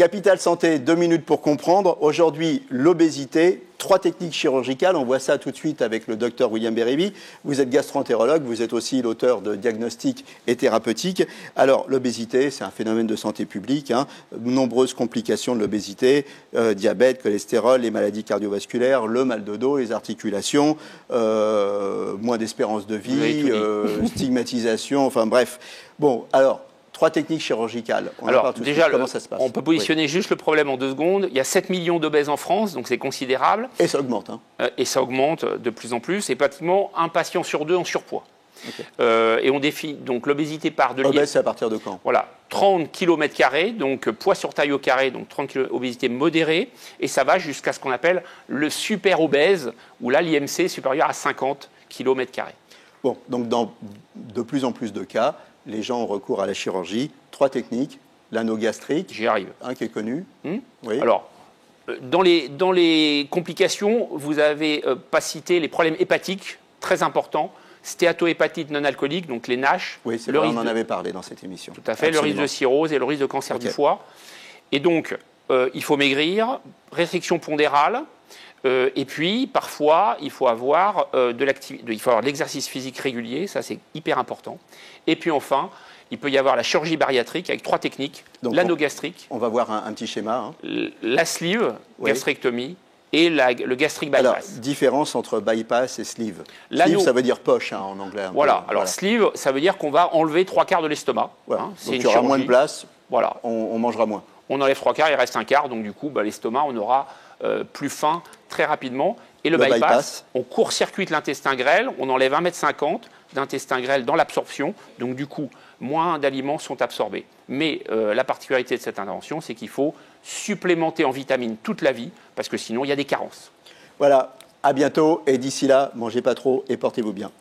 Capital Santé, 2 minutes pour comprendre. Aujourd'hui, l'obésité, 3 techniques chirurgicales. On voit ça tout de suite avec le docteur William Bérébi. Vous êtes gastro-entérologue, vous êtes aussi l'auteur de Diagnostic et Thérapeutique. Alors, l'obésité, c'est un phénomène de santé publique. Nombreuses complications de l'obésité, diabète, cholestérol, les maladies cardiovasculaires, le mal de dos, les articulations, moins d'espérance de vie, stigmatisation, enfin bref. Bon, alors... 3 techniques chirurgicales. Alors, déjà, comment ça se passe? On peut positionner juste le problème en 2 secondes. Il y a 7 millions d'obèses en France, donc c'est considérable. Et ça augmente. Et ça augmente de plus en plus. Et pratiquement un patient sur 2 en surpoids. Okay. Et on définit donc l'obésité par de obèse, c'est à partir de quand? Voilà, 30 km², donc poids sur taille au carré, donc 30 kg, obésité modérée. Et ça va jusqu'à ce qu'on appelle le super obèse, où là, l'IMC est supérieur à 50 km². Bon, donc dans de plus en plus de cas, les gens ont recours à la chirurgie. 3 techniques. L'anneau gastrique. J'y arrive. Qui est connu. Oui. Alors, dans les complications, vous n'avez pas cité les problèmes hépatiques, très importants. Stéatohépatite non alcoolique, donc les NASH. Oui, c'est vrai, on en avait parlé dans cette émission. Tout à fait. Absolument. Le risque de cirrhose et le risque de cancer du foie. Et donc, il faut maigrir, restriction pondérale. Et puis, parfois, il faut avoir de l'exercice physique régulier, ça c'est hyper important. Et puis enfin, il peut y avoir la chirurgie bariatrique avec 3 techniques, l'anneau gastrique. On va voir un petit schéma. La sleeve, gastrectomie, et le gastric bypass. Alors, différence entre bypass et sleeve. Sleeve, ça veut dire poche en anglais. Voilà, alors sleeve, ça veut dire qu'on va enlever 3/4 de l'estomac. Voilà. Donc il y aura moins de place, voilà. On mangera moins. On enlève 3/4, il reste 1/4, donc du coup, l'estomac, on aura plus faim très rapidement. Et le bypass, on court-circuite l'intestin grêle, on enlève 1,50 m d'intestin grêle dans l'absorption, donc du coup, moins d'aliments sont absorbés. Mais la particularité de cette intervention, c'est qu'il faut supplémenter en vitamines toute la vie, parce que sinon, il y a des carences. Voilà, à bientôt, et d'ici là, mangez pas trop et portez-vous bien.